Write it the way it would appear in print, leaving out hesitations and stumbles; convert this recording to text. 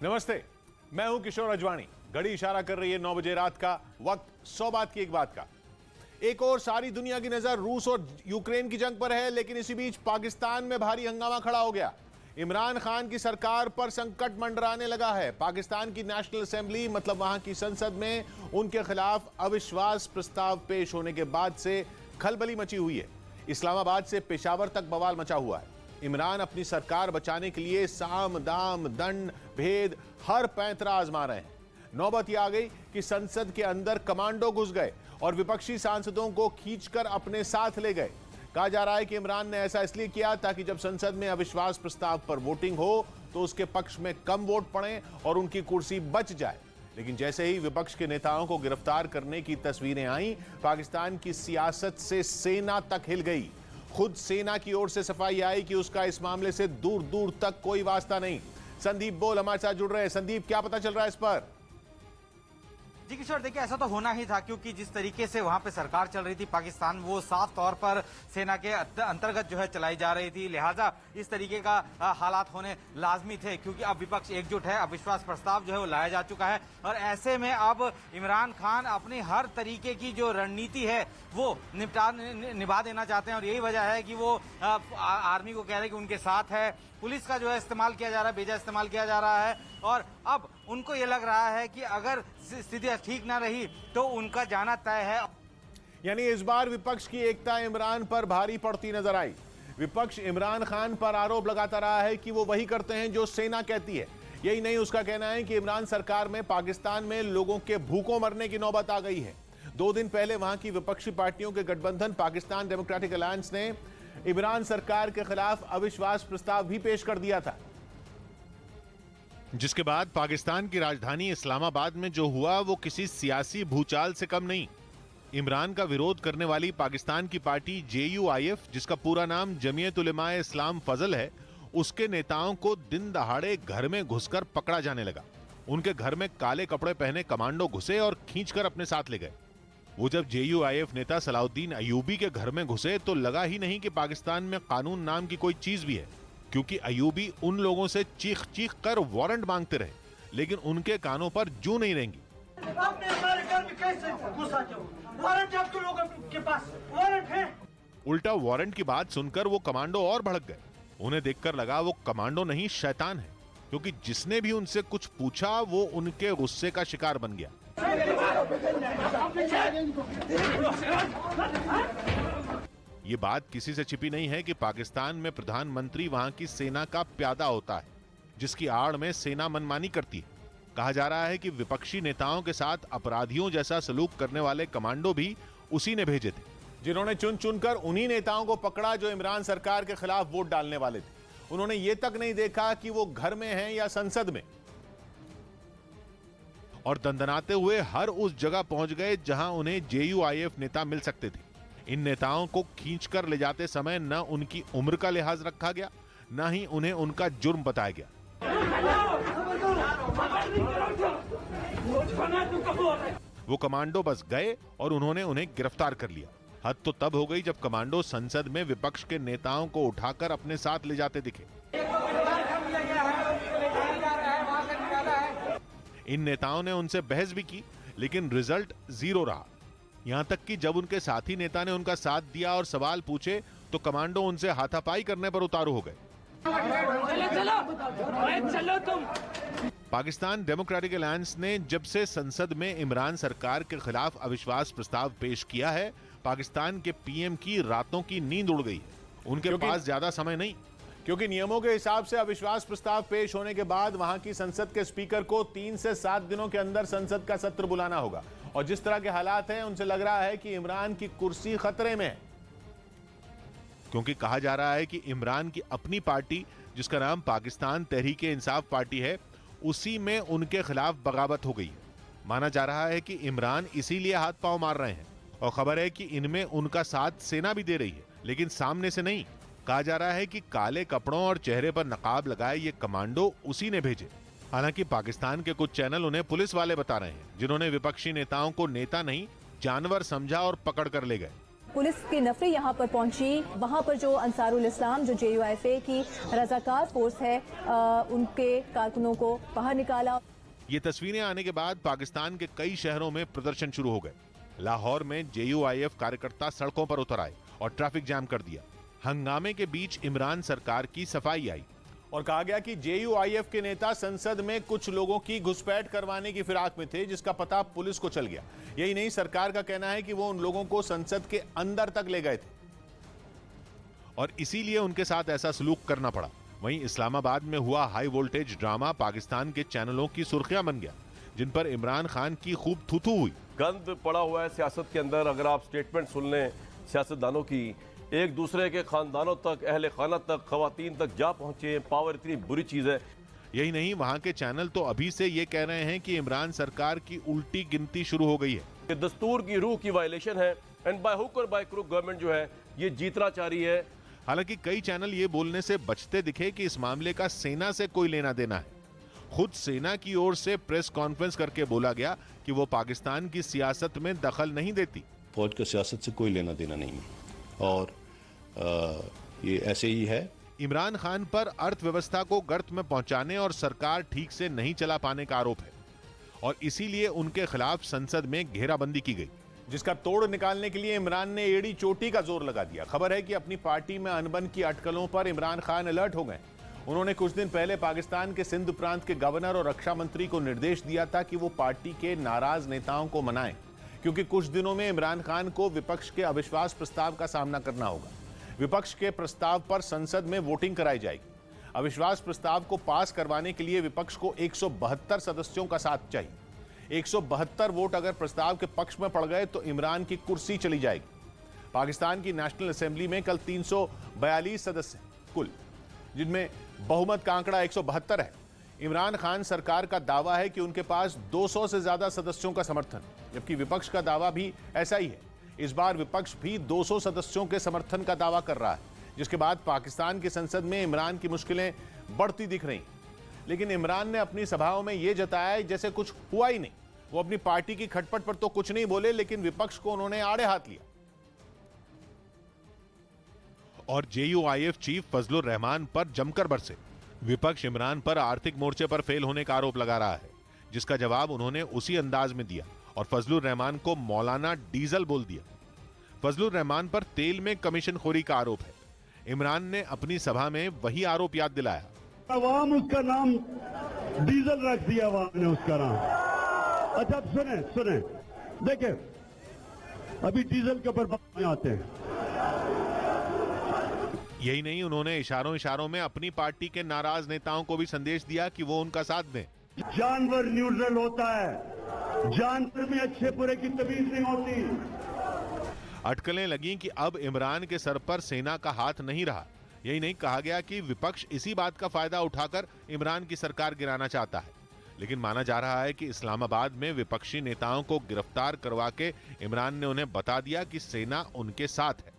नमस्ते, मैं हूं किशोर अजवाणी। घड़ी इशारा कर रही है 9 बजे रात का। वक्त 100 बात की एक बात का। एक और सारी दुनिया की नजर रूस और यूक्रेन की जंग पर है, लेकिन इसी बीच पाकिस्तान में भारी हंगामा खड़ा हो गया। इमरान खान की सरकार पर संकट मंडराने लगा है। पाकिस्तान की नेशनल असेंबली मतलब वहां की संसद में उनके खिलाफ अविश्वास प्रस्ताव पेश होने के बाद से खलबली मची हुई है। इस्लामाबाद से पेशावर तक बवाल मचा हुआ है। इमरान अपनी सरकार बचाने के लिए साम दाम दंड भेद हर पैंतरा आजमा रहे हैं। नौबत यह आ गई कि संसद के अंदर कमांडो घुस गए और विपक्षी सांसदों को खींचकर अपने साथ ले गए। कहा जा रहा है कि इमरान ने ऐसा इसलिए किया ताकि जब संसद में अविश्वास प्रस्ताव पर वोटिंग हो तो उसके पक्ष में कम वोट पड़े और उनकी कुर्सी बच जाए। लेकिन जैसे ही विपक्ष के नेताओं को गिरफ्तार करने की तस्वीरें आई, पाकिस्तान की सियासत से सेना तक हिल गई। खुद सेना की ओर से सफाई आई कि उसका इस मामले से दूर दूर तक कोई वास्ता नहीं। संदीप बोल हमारे साथ जुड़ रहे हैं। संदीप, क्या पता चल रहा है इस पर? जी किशोर, देखिए ऐसा तो होना ही था, क्योंकि जिस तरीके से वहां पे सरकार चल रही थी पाकिस्तान, वो साफ तौर पर सेना के अंतर्गत जो है चलाई जा रही थी। लिहाजा इस तरीके का हालात होने लाजमी थे, क्योंकि अब विपक्ष एकजुट है। अविश्वास प्रस्ताव जो है वो लाया जा चुका है और ऐसे में अब इमरान खान अपनी हर तरीके की जो रणनीति है वो निभा देना चाहते हैं और यही वजह है कि वो आर्मी को कह रहे हैं कि उनके साथ है। पुलिस का जो है इस्तेमाल किया जा रहा है, बेजा इस्तेमाल किया जा रहा है और अब उनको ये लग रहा है कि अगर स्थिति ठीक ना रही तो उनका जाना तय है। यानी इस बार विपक्ष की एकता इमरान पर भारी पड़ती नजर आई। विपक्ष इमरान खान पर आरोप लगाता रहा है कि वो वही करते हैं जो सेना कहती है। यही नहीं, उसका कहना है कि इमरान सरकार में पाकिस्तान में लोगों के भूखों मरने की नौबत आ गई है। 2 दिन पहले वहां की विपक्षी पार्टियों के गठबंधन पाकिस्तान डेमोक्रेटिक अलायंस ने इमरान सरकार के खिलाफ अविश्वास प्रस्ताव भी पेश कर दिया था, जिसके बाद पाकिस्तान की राजधानी इस्लामाबाद में जो हुआ वो किसी सियासी भूचाल से कम नहीं। इमरान का विरोध करने वाली पाकिस्तान की पार्टी JUIF, जिसका पूरा नाम जमीयत उलमाए इस्लाम फजल है, उसके नेताओं को दिन दहाड़े घर में घुसकर पकड़ा जाने लगा। उनके घर में काले कपड़े पहने कमांडो घुसे और खींचकर अपने साथ ले गए। वो जब JUIF नेता सलाउद्दीन अयूबी के घर में घुसे तो लगा ही नहीं कि पाकिस्तान में कानून नाम की कोई चीज भी है, क्योंकि अयूबी उन लोगों से चीख चीख कर वारंट मांगते रहे, लेकिन उनके कानों पर जू नहीं रहेंगी। उल्टा वारंट की बात सुनकर वो कमांडो और भड़क गए। उन्हें देखकर लगा वो कमांडो नहीं शैतान है, क्योंकि जिसने भी उनसे कुछ पूछा वो उनके गुस्से का शिकार बन गया। ये बात किसी से छिपी नहीं है कि पाकिस्तान में प्रधानमंत्री वहां की सेना का प्यादा होता है, जिसकी आड़ में सेना मनमानी करती है। कहा जा रहा है कि विपक्षी नेताओं के साथ अपराधियों जैसा सलूक करने वाले कमांडो भी उसी ने भेजे थे, जिन्होंने चुन चुनकर उन्हीं नेताओं को पकड़ा जो इमरान सरकार के खिलाफ वोट डालने वाले थे। उन्होंने ये तक नहीं देखा कि वो घर में हैं या संसद में, और दंदनाते हुए हर उस जगह पहुंच गए जहां उन्हें JUIF नेता मिल सकते थे। इन नेताओं को खींचकर ले जाते समय न उनकी उम्र का लिहाज रखा गया, न ही उन्हें उनका जुर्म बताया गया। वो कमांडो बस गए और उन्होंने उन्हें गिरफ्तार कर लिया। हद तो तब हो गई जब कमांडो संसद में विपक्ष के नेताओं को उठाकर अपने साथ ले जाते दिखे। इन नेताओं ने उनसे बहस भी की, लेकिन रिजल्ट 0 रहा। यहां तक कि जब उनके साथी नेता ने उनका साथ दिया और सवाल पूछे तो कमांडो उनसे हाथापाई करने पर उतारू हो गए। चलो तुम। पाकिस्तान डेमोक्रेटिक अलायंस ने जब से संसद में इमरान सरकार के खिलाफ अविश्वास प्रस्ताव पेश किया है, पाकिस्तान के PM की रातों की नींद उड़ गई है। उनके पास ज्यादा समय नहीं, क्योंकि नियमों के हिसाब से अविश्वास प्रस्ताव पेश होने के बाद वहां की संसद के स्पीकर को 3 से 7 दिनों के अंदर संसद का सत्र बुलाना होगा। और जिस तरह के हालात हैं, उनसे लग रहा है कि इमरान की कुर्सी खतरे में है, क्योंकि कहा जा रहा है कि इमरान की अपनी पार्टी, जिसका नाम पाकिस्तान तहरीक इंसाफ पार्टी है, उसी में उनके खिलाफ बगावत हो गई है। माना जा रहा है कि इमरान इसीलिए हाथ पांव मार रहे हैं, और खबर है कि इनमें उनका साथ सेना भी दे रही है, लेकिन सामने से नहीं। कहा जा रहा है कि काले कपड़ों और चेहरे पर नकाब लगाए ये कमांडो उसी ने भेजे। हालांकि पाकिस्तान के कुछ चैनल उन्हें पुलिस वाले बता रहे हैं, जिन्होंने विपक्षी नेताओं को नेता नहीं जानवर समझा और पकड़ कर ले गए। पुलिस की नफरी यहाँ पर पहुंची। वहाँ पर जो अंसारुल इस्लाम, जो JUIFA की रजाकार फोर्स है, उनके कारकुनों को बाहर निकाला। ये तस्वीरें आने के बाद पाकिस्तान के कई शहरों में प्रदर्शन शुरू हो गए। लाहौर में JUIF कार्यकर्ता सड़कों पर उतर आए और ट्रैफिक जाम कर दिया। हंगामे के बीच इमरान सरकार की सफाई आई और कहा गया कि JUIF के नेता संसद में कुछ लोगों की घुसपैठ करवाने की फिराक में थे, जिसका पता पुलिस को चल गया। यही नहीं, सरकार का कहना है कि वो उन लोगों को संसद के अंदर तक ले गए थे और इसीलिए उनके साथ ऐसा सलूक करना पड़ा। वहीं इस्लामाबाद में हुआ हाई वोल्टेज ड्रामा पाकिस्तान के चैनलों की सुर्खियां बन गया, जिन पर इमरान खान की खूब थू-थू हुई। गंद पड़ा हुआ है सियासत के अंदर। अगर आप स्टेटमेंट सुन लें सियासतदानों की, एक दूसरे के खानदानों तक, अहले खाना तक, खवातीन तक जा पहुंचे। पावर इतनी बुरी चीज है। यही नहीं, वहां के चैनल तो अभी से ये कह रहे हैं कि इमरान सरकार की उल्टी गिनती शुरू हो गई है। ये दस्तूर की रूह की वायलेशन है एंड बाय हुक और बाय क्रुक गवर्नमेंट जो है ये जीतना चाह रही है। हालांकि कई चैनल ये बोलने से बचते दिखे कि इस मामले का सेना से कोई लेना देना है। खुद सेना की ओर से प्रेस कॉन्फ्रेंस करके बोला गया कि वो पाकिस्तान की सियासत में दखल नहीं देती। फौज का सियासत से कोई लेना देना नहीं है और ये ऐसे ही है। इमरान खान पर अर्थव्यवस्था को गर्त में पहुंचाने और सरकार ठीक से नहीं चला पाने का आरोप है और इसीलिए उनके खिलाफ संसद में घेराबंदी की गई, जिसका तोड़ निकालने के लिए इमरान ने एड़ी चोटी का जोर लगा दिया। खबर है कि अपनी पार्टी में अनबन की अटकलों पर इमरान खान अलर्ट हो गए। उन्होंने कुछ दिन पहले पाकिस्तान के सिंध प्रांत के गवर्नर और रक्षा मंत्री को निर्देश दिया था कि वो पार्टी के नाराज नेताओं को मनाएं, क्योंकि कुछ दिनों में इमरान खान को विपक्ष के अविश्वास प्रस्ताव का सामना करना होगा। विपक्ष के प्रस्ताव पर संसद में वोटिंग कराई जाएगी। अविश्वास प्रस्ताव को पास करवाने के लिए विपक्ष को 172 सदस्यों का साथ चाहिए। 172 वोट अगर प्रस्ताव के पक्ष में पड़ गए तो इमरान की कुर्सी चली जाएगी। पाकिस्तान की नेशनल असेंबली में कल 342 सदस्य कुल, जिनमें बहुमत का आंकड़ा 172 है। इमरान खान सरकार का दावा है कि उनके पास 200 से ज्यादा सदस्यों का समर्थन, जबकि विपक्ष का दावा भी ऐसा ही है। इस बार विपक्ष भी 200 सदस्यों के समर्थन का दावा कर रहा है, जिसके बाद पाकिस्तान की संसद में इमरान की मुश्किलें बढ़ती दिख रही। लेकिन इमरान ने अपनी सभाओं में यह जताया जैसे कुछ हुआ ही नहीं। वो अपनी पार्टी की खटपट पर तो कुछ नहीं बोले, लेकिन विपक्ष को उन्होंने आड़े हाथ लिया। और JUIF चीफ फजलुर रहमान पर जमकर बरसे। विपक्ष इमरान पर आर्थिक मोर्चे पर फेल होने का आरोप लगा रहा है, जिसका जवाब उन्होंने उसी अंदाज में दिया और फजलुर रहमान को मौलाना डीजल बोल दिया। फजलुर रहमान पर तेल में कमीशन खोरी का आरोप है। इमरान ने अपनी सभा में वही आरोप याद दिलाया। अवाम उसका नाम डीजल रख दिया, अवाम ने उसका नाम। अच्छा सुने देखिए, अभी डीजल के ऊपर बात आते हैं। यही नहीं, उन्होंने इशारों में अपनी पार्टी के नाराज नेताओं को भी संदेश दिया कि वो उनका साथ दें। जानवर न्यूट्रल होता है, जानवर में अच्छे बुरे की तमीज नहीं होती। अटकलें लगी कि अब इमरान के सर पर सेना का हाथ नहीं रहा। यही नहीं, कहा गया कि विपक्ष इसी बात का फायदा उठाकर इमरान की सरकार गिराना चाहता है। लेकिन माना जा रहा है कि इस्लामाबाद में विपक्षी नेताओं को गिरफ्तार करवा के इमरान ने उन्हें बता दिया कि सेना उनके साथ है।